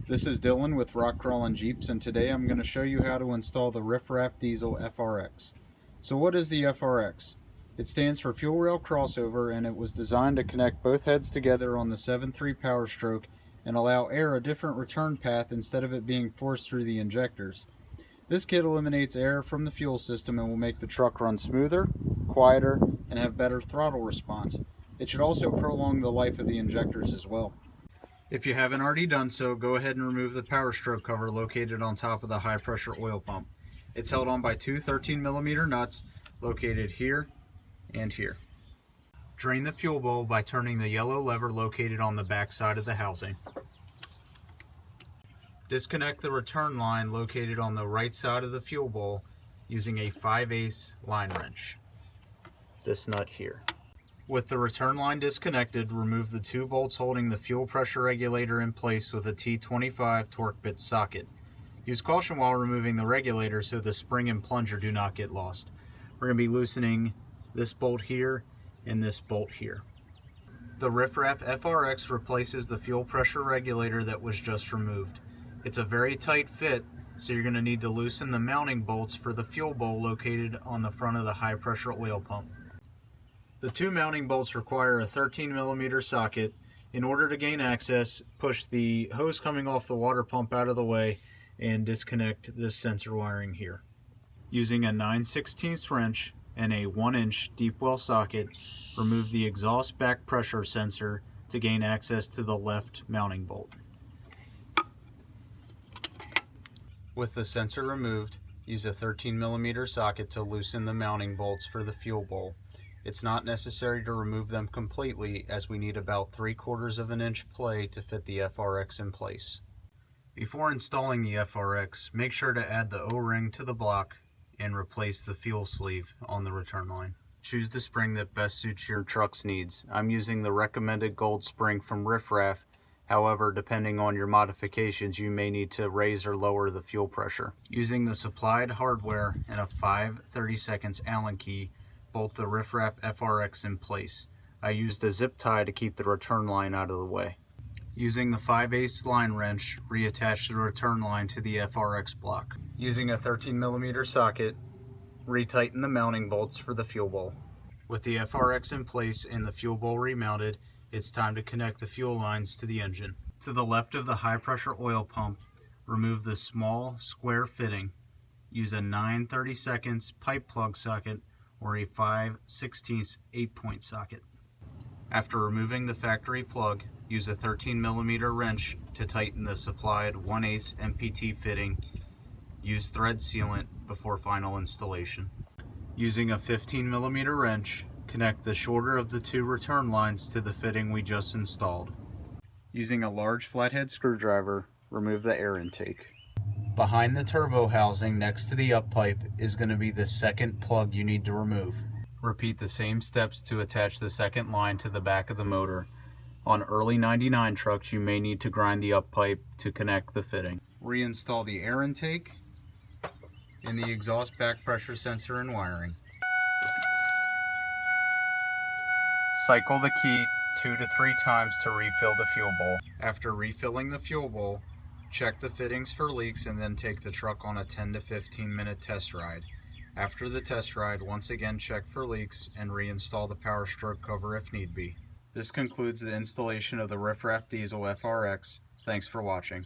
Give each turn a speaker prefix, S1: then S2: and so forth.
S1: This is Dylan with RockCrawlinJeeps, and today I'm going to show you how to install the Riffraff Diesel FRx. So what is the FRx? It stands for Fuel Rail Crossover, and it was designed to connect both heads together on the 7.3 power stroke and allow air a different return path instead of it being forced through the injectors. This kit eliminates air from the fuel system and will make the truck run smoother, quieter, and have better throttle response. It should also prolong the life of the injectors as well. If you haven't already done so, go ahead and remove the power stroke cover located on top of the high pressure oil pump. It's held on by two 13mm nuts located here and here. Drain the fuel bowl by turning the yellow lever located on the back side of the housing. Disconnect the return line located on the right side of the fuel bowl using a 5/8 line wrench. This nut here. With the return line disconnected, remove the two bolts holding the fuel pressure regulator in place with a T25 torque bit socket. Use caution while removing the regulator so the spring and plunger do not get lost. We're going to be loosening this bolt here and this bolt here. The Riffraff FRx replaces the fuel pressure regulator that was just removed. It's a very tight fit, so you're going to need to loosen the mounting bolts for the fuel bowl located on the front of the high pressure oil pump. The two mounting bolts require a 13mm socket. In order to gain access, push the hose coming off the water pump out of the way and disconnect this sensor wiring here. Using a 9/16 wrench and a 1-inch deep well socket, remove the exhaust back pressure sensor to gain access to the left mounting bolt. With the sensor removed, use a 13mm socket to loosen the mounting bolts for the fuel bowl. It's not necessary to remove them completely, as we need about 3/4 of an inch play to fit the FRx in place. Before installing the FRx, make sure to add the O-ring to the block and replace the fuel sleeve on the return line. Choose the spring that best suits your truck's needs. I'm using the recommended gold spring from Riffraff. However, depending on your modifications, you may need to raise or lower the fuel pressure. Using the supplied hardware and a 5/32 Allen key, bolt the Riffraff FRx in place. I used a zip tie to keep the return line out of the way. Using the 5/8 line wrench, reattach the return line to the FRx block. Using a 13mm socket, retighten the mounting bolts for the fuel bowl. With the FRx in place and the fuel bowl remounted, it's time to connect the fuel lines to the engine. To the left of the high pressure oil pump, remove the small square fitting. Use a 9/32 pipe plug socket or a 5/16 8-point socket. After removing the factory plug, use a 13mm wrench to tighten the supplied 1/8 MPT fitting. Use thread sealant before final installation. Using a 15mm wrench, connect the shorter of the two return lines to the fitting we just installed. Using a large flathead screwdriver, remove the air intake. Behind the turbo housing next to the up pipe is going to be the second plug you need to remove. Repeat the same steps to attach the second line to the back of the motor. On early 99 trucks, you may need to grind the up pipe to connect the fitting. Reinstall the air intake and the exhaust back pressure sensor and wiring. Cycle the key 2 to 3 times to refill the fuel bowl. After refilling the fuel bowl, check the fittings for leaks and then take the truck on a 10 to 15 minute test ride. After the test ride, once again check for leaks and reinstall the power stroke cover if need be. This concludes the installation of the Riffraff Diesel FRx. Thanks for watching.